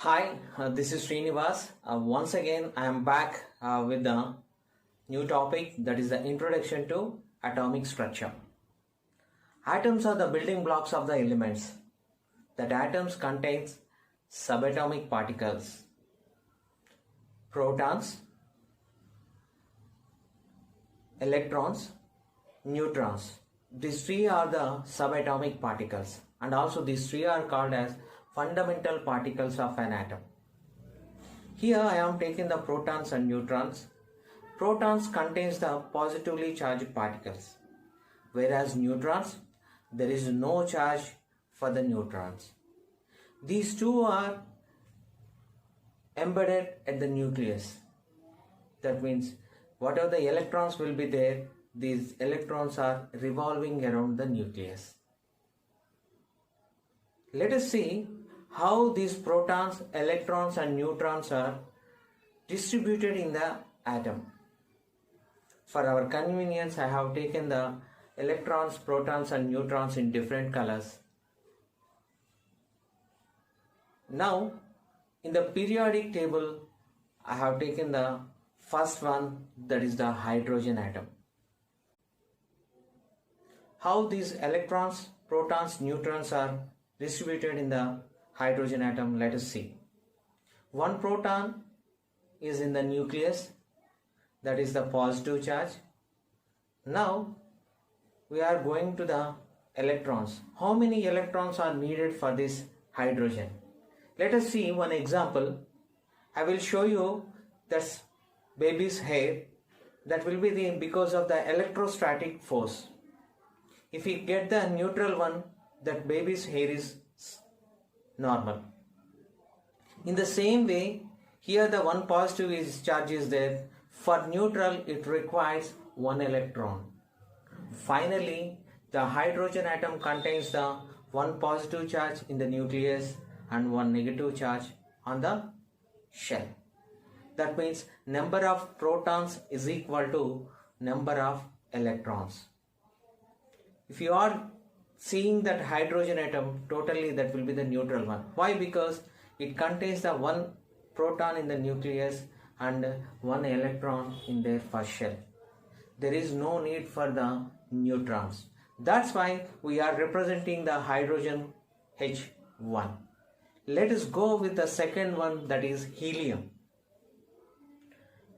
Hi, this is Srinivas. Once again, I am back with the new topic, that is the introduction to atomic structure. Atoms are the building blocks of the elements. That atoms contains subatomic particles, protons, electrons, neutrons. These three are the subatomic particles, and also these three are called as fundamental particles of an atom. Here I am taking the protons and neutrons. Protons contains the positively charged particles, whereas neutrons, there is no charge for the neutrons. These two are embedded at the nucleus. That means whatever the electrons will be there, these electrons are revolving around the nucleus. Let us see how these protons, electrons and neutrons are distributed in the atom. For our convenience, I have taken the electrons, protons and neutrons in different colors. Now, in the periodic table, I have taken the first one, that is the hydrogen atom. How these electrons, protons, neutrons are distributed in the hydrogen atom, let us see. One proton is in the nucleus, that is the positive charge. Now we are going to the electrons. How many electrons are needed for this hydrogen? Let us see one example. I will show you that's baby's hair. That will be because of the electrostatic force. If we get the neutral one, that baby's hair is normal. In the same way, here the one positive charge is there. For neutral, it requires one electron. Finally, the hydrogen atom contains the one positive charge in the nucleus and one negative charge on the shell. That means number of protons is equal to number of electrons. If you are seeing that hydrogen atom, totally that will be the neutral one. Why? Because it contains the one proton in the nucleus and one electron in their first shell. There is no need for the neutrons. That's why we are representing the hydrogen H1. Let us go with the second one, that is helium.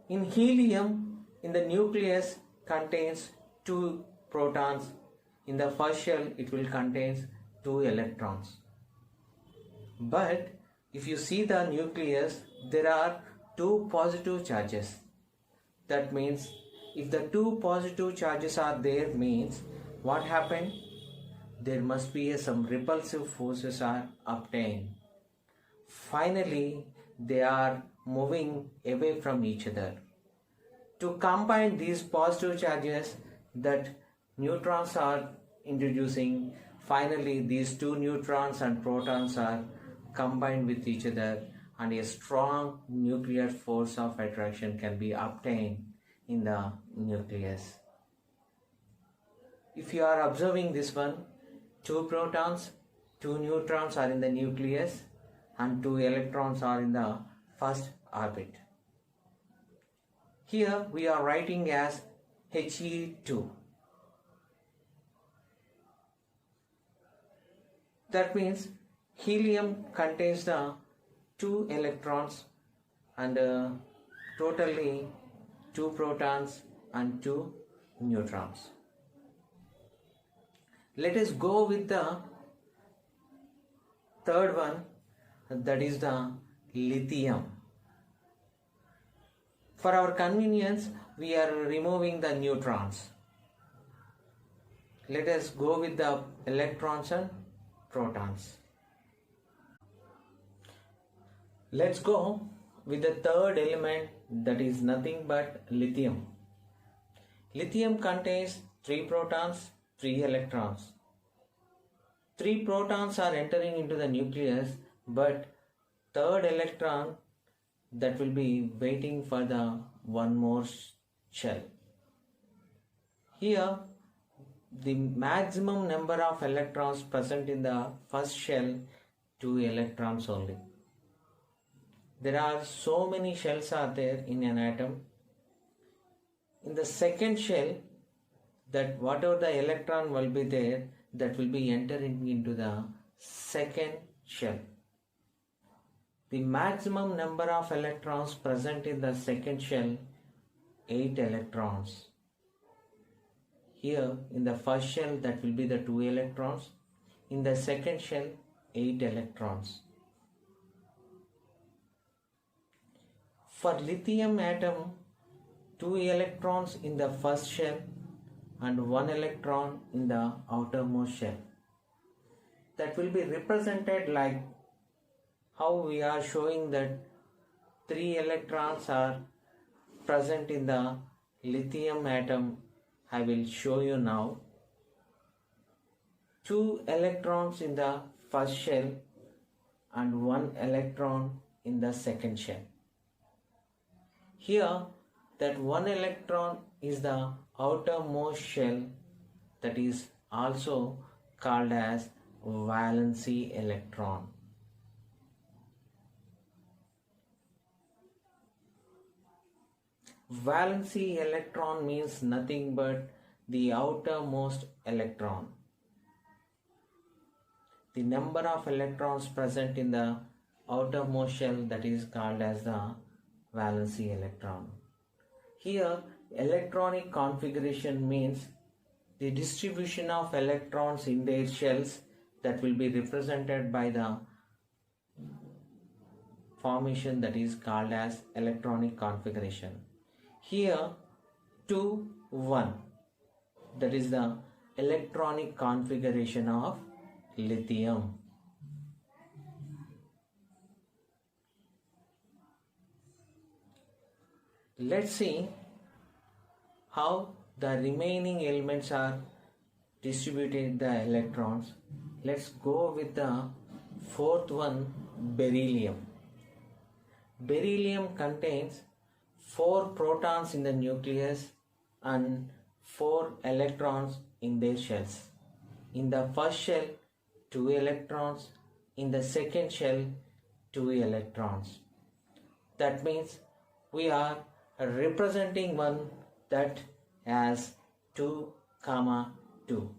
In helium, in the nucleus contains two protons. In the first shell, it will contain two electrons. But if you see the nucleus, there are two positive charges. That means if the two positive charges are there, means what happened? There must be some repulsive forces are obtained. Finally, they are moving away from each other. To combine these positive charges, that neutrons are introducing, finally these two neutrons and protons are combined with each other and a strong nuclear force of attraction can be obtained in the nucleus. If you are observing this one, two protons, two neutrons are in the nucleus and two electrons are in the first orbit. Here we are writing as He2. That means helium contains the two electrons and totally two protons and two neutrons. Let us go with the third one, that is the lithium. For our convenience, we are removing the neutrons. Let us go with the electrons and protons. Let's go with the third element, that is nothing but lithium. Lithium contains three protons, three electrons. Three protons are entering into the nucleus, but third electron that will be waiting for the one more shell. Here the maximum number of electrons present in the first shell, 2 electrons only. there are so many shells are there in an atom. In the second shell, that whatever the electron will be there, that will be entering into the second shell. The maximum number of electrons present in the second shell, 8 electrons. Here in the first shell, that will be the 2 electrons. In the second shell, 8 electrons. For lithium atom, 2 electrons in the first shell and 1 electron in the outermost shell. That will be represented like how we are showing that 3 electrons are present in the lithium atom. I will show you now. 2 electrons in the first shell and 1 electron in the second shell. Here, that 1 electron is the outermost shell, that is also called as Valency electron. Valency electron means nothing but the outermost electron. The number of electrons present in the outermost shell, that is called as the Valency electron. Here, electronic configuration means the distribution of electrons in their shells, that will be represented by the formation that is called as electronic configuration. Here 2, 1, that is the electronic configuration of lithium. Let's see how the remaining elements are distributed the electrons. Let's go with the fourth one, beryllium. Beryllium contains 4 protons in the nucleus and 4 electrons in their shells. In the first shell, 2 electrons. In the second shell, 2 electrons. That means we are representing one that has 2, 2.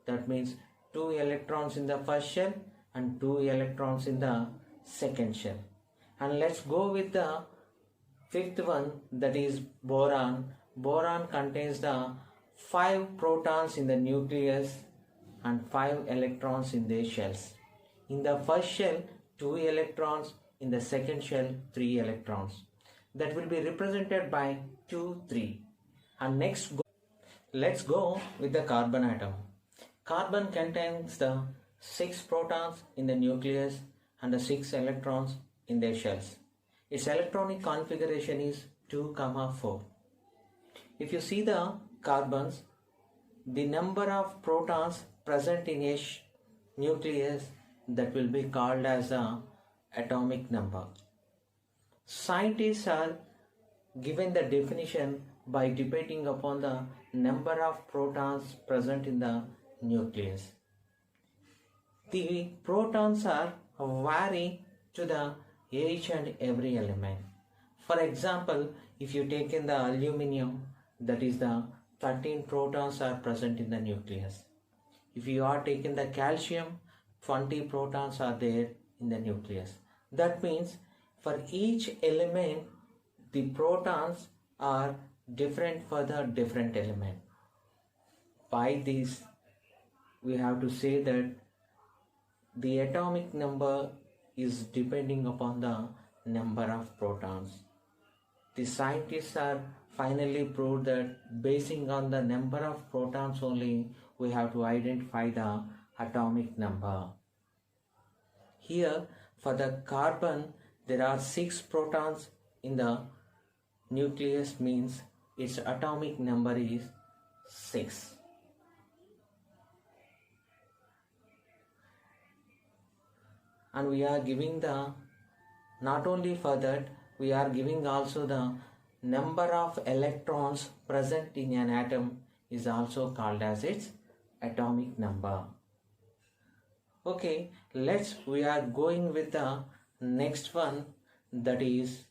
That means 2 electrons in the first shell and 2 electrons in the second shell. And let's go with the fifth one, that is boron. Boron contains the 5 protons in the nucleus and 5 electrons in their shells. In the first shell, 2 electrons. In the second shell, 3 electrons. That will be represented by 2, 3. And next, let's go with the carbon atom. Carbon contains the 6 protons in the nucleus and the 6 electrons in their shells. Its electronic configuration is 2, 4. If you see the carbons, the number of protons present in a nucleus, that will be called as the atomic number. Scientists are given the definition by depending upon the number of protons present in the nucleus. The protons are vary to the each and every element. For example, if you take in the aluminum, that is the 13 protons are present in the nucleus. If you are taking the calcium, 20 protons are there in the nucleus. That means for each element, the protons are different for the different element. By this, we have to say that the atomic number is depending upon the number of protons. The scientists are finally proved that basing on the number of protons only, we have to identify the atomic number. Here, for the carbon, there are 6 protons in the nucleus, means its atomic number is 6. And we are giving the, not only for that, we are giving also the number of electrons present in an atom is also called as its atomic number. Okay, we are going with the next one, that is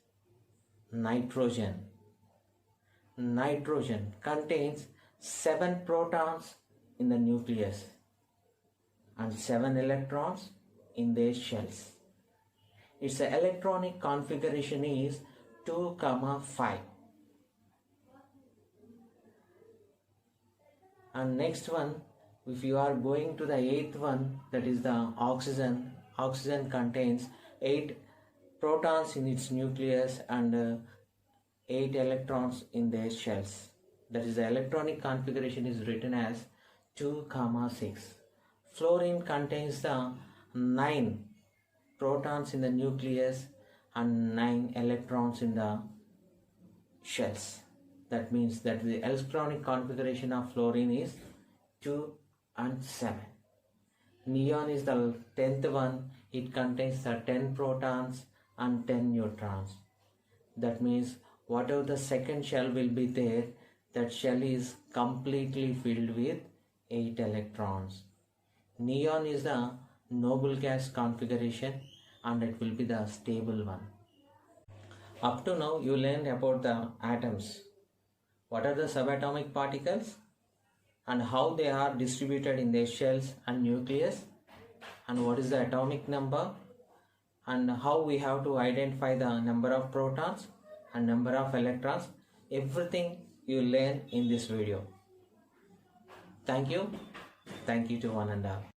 nitrogen. Nitrogen contains 7 protons in the nucleus and 7 electrons in their shells. Its electronic configuration is 2, 5. And next one, if you are going to the 8th one, that is the oxygen. Oxygen contains 8 protons in its nucleus and 8 electrons in their shells. That is, the electronic configuration is written as 2, 6. Fluorine contains the 9 protons in the nucleus and 9 electrons in the shells. That means that the electronic configuration of fluorine is 2 and 7. Neon is the 10th one. It contains the 10 protons and 10 neutrons. That means whatever the second shell will be there, that shell is completely filled with 8 electrons. Neon is the noble gas configuration and it will be the stable one. Up to now you learned about the atoms. What are the subatomic particles and how they are distributed in their shells and nucleus, and what is the atomic number, and how we have to identify the number of protons and number of electrons. Everything you learn in this video. Thank you to one and all.